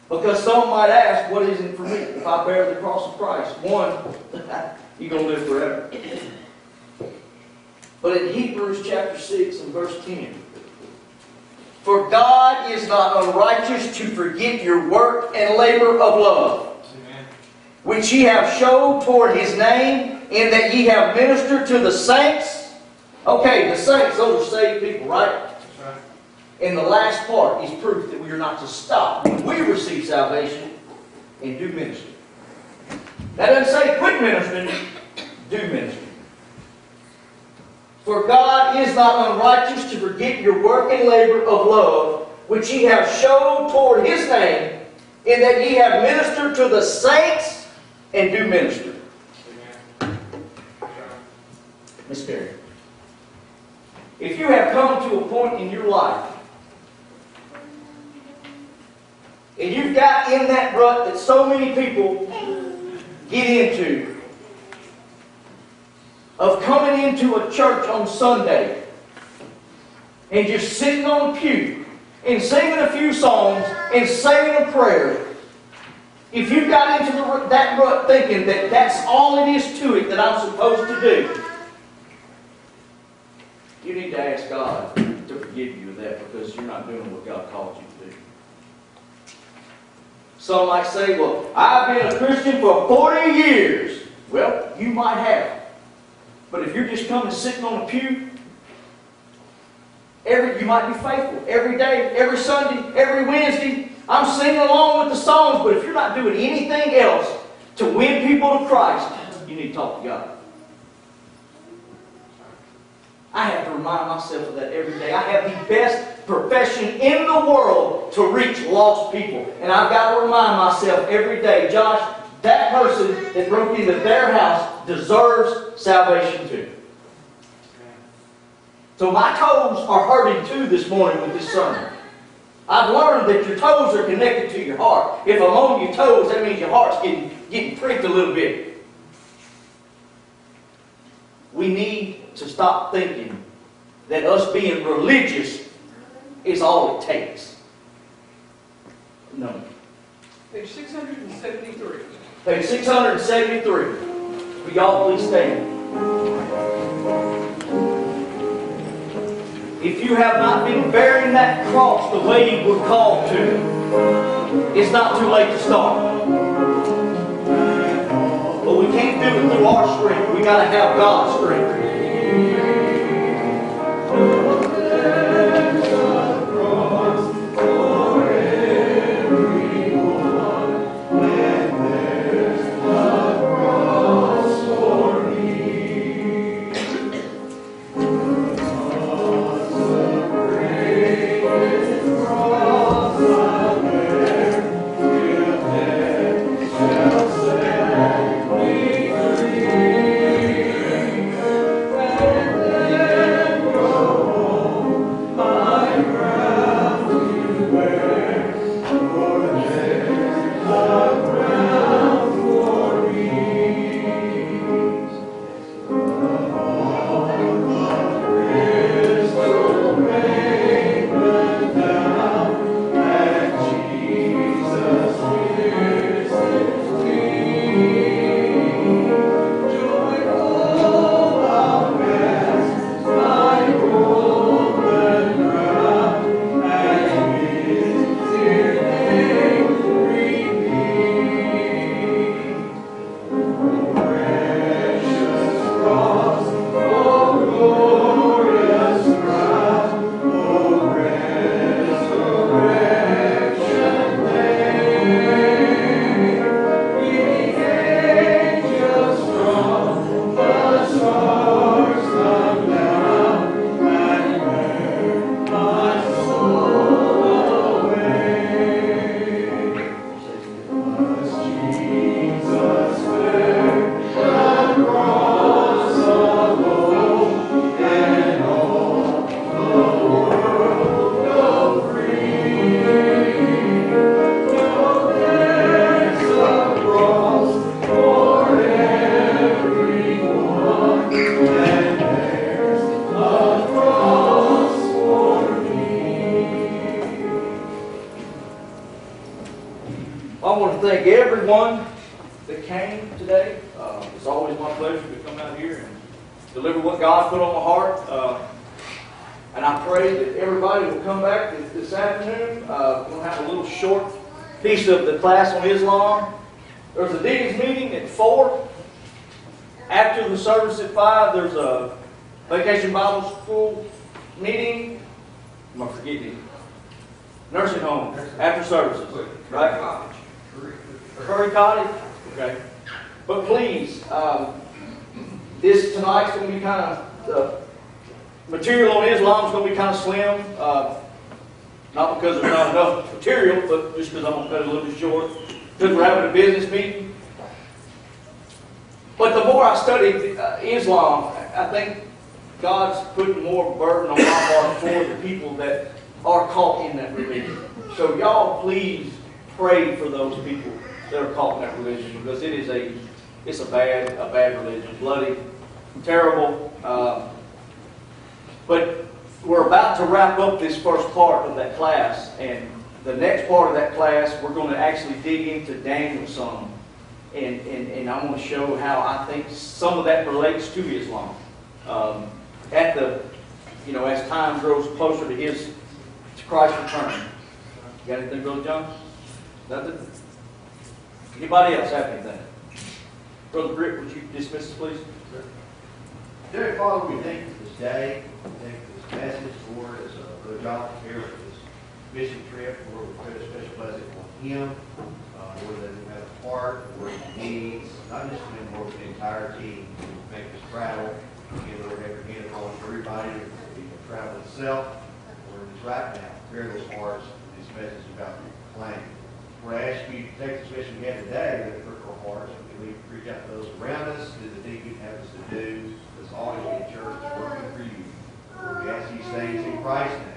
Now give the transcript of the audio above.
Because some might ask, what is it for me if I bear the cross of Christ? One, you're going to live forever. But in Hebrews chapter 6 and verse 10, for God is not unrighteous to forget your work and labor of love, amen, which ye have showed toward His name, in that ye have ministered to the saints. Okay, the saints, those are saved people, right? That's right. And the last part is proof that we are not to stop when we receive salvation and do ministry. That doesn't say quit ministering, do ministry. For God is not unrighteous to forget your work and labor of love, which ye have showed toward His name, in that ye have ministered to the saints and do minister. Amen. Miss Mary, if you have come to a point in your life and you've got in that rut that so many people get into, of coming into a church on Sunday and just sitting on a pew and singing a few songs and saying a prayer, if you've got into that rut thinking that that's all it is to it that I'm supposed to do, you need to ask God to forgive you of that, because you're not doing what God called you to do. Some might say, well, I've been a Christian for 40 years. Well, you might have. But if you're just coming sitting on a pew, you might be faithful every day, every Sunday, every Wednesday. I'm singing along with the songs, but if you're not doing anything else to win people to Christ, you need to talk to God. I have to remind myself of that every day. I have the best profession in the world to reach lost people. And I've got to remind myself every day, Josh, that person that broke into their house deserves salvation too. So my toes are hurting too this morning with this sermon. I've learned that your toes are connected to your heart. If I'm on your toes, that means your heart's getting pricked a little bit. We need to stop thinking that us being religious is all it takes. No. Page 673. Page 673. Will y'all please stand? If you have not been bearing that cross the way you were called to, it's not too late to start. But we can't do it through our strength. We got to have God's strength. I want to thank everyone that came today. It's always my pleasure to come out here and deliver what God put on my heart. And I pray that everybody will come back this afternoon. We're going to have a little short piece of the class on Islam. There's a deacons meeting at 4. After the service at 5, there's a Vacation Bible School meeting. I'm forgetting. Nursing home after services, right? Curry Cottage. Okay. But please, this tonight's going to be kind of the material on Islam is going to be kind of slim. Not because there's not enough material, but just because I'm going to cut it a little bit short. Because we're having a business meeting. But the more I study Islam, I think God's putting more burden on my heart for the people that are caught in that religion. So y'all please pray for those people that are caught in that religion, because it's a bad religion, bloody, terrible. But we're about to wrap up this first part of that class, and the next part of that class we're going to actually dig into Daniel some, and I want to show how I think some of that relates to Islam. As time grows closer to Christ's return. You got anything, Brother John? Nothing? Anybody else have anything? Brother Britt, would you dismiss us, please? Dear Father, we thank you for this day. We thank you for this message, Lord, as Brother John prepared for this mission trip. Lord, we pray a special blessing on him. Lord, that he has a part, Lord, he needs, not just him, Lord, but the entire team to make this travel. Again, Lord, every hand upon everybody to travel itself. Lord, just right now, prepare those hearts for this message about proclaiming. Lord, I ask you to take this mission we had today, that hurt our hearts, and we reach out to those around us, do the thing you have us to do. Let's always be a church working for you. Lord, we ask these things in Christ's name.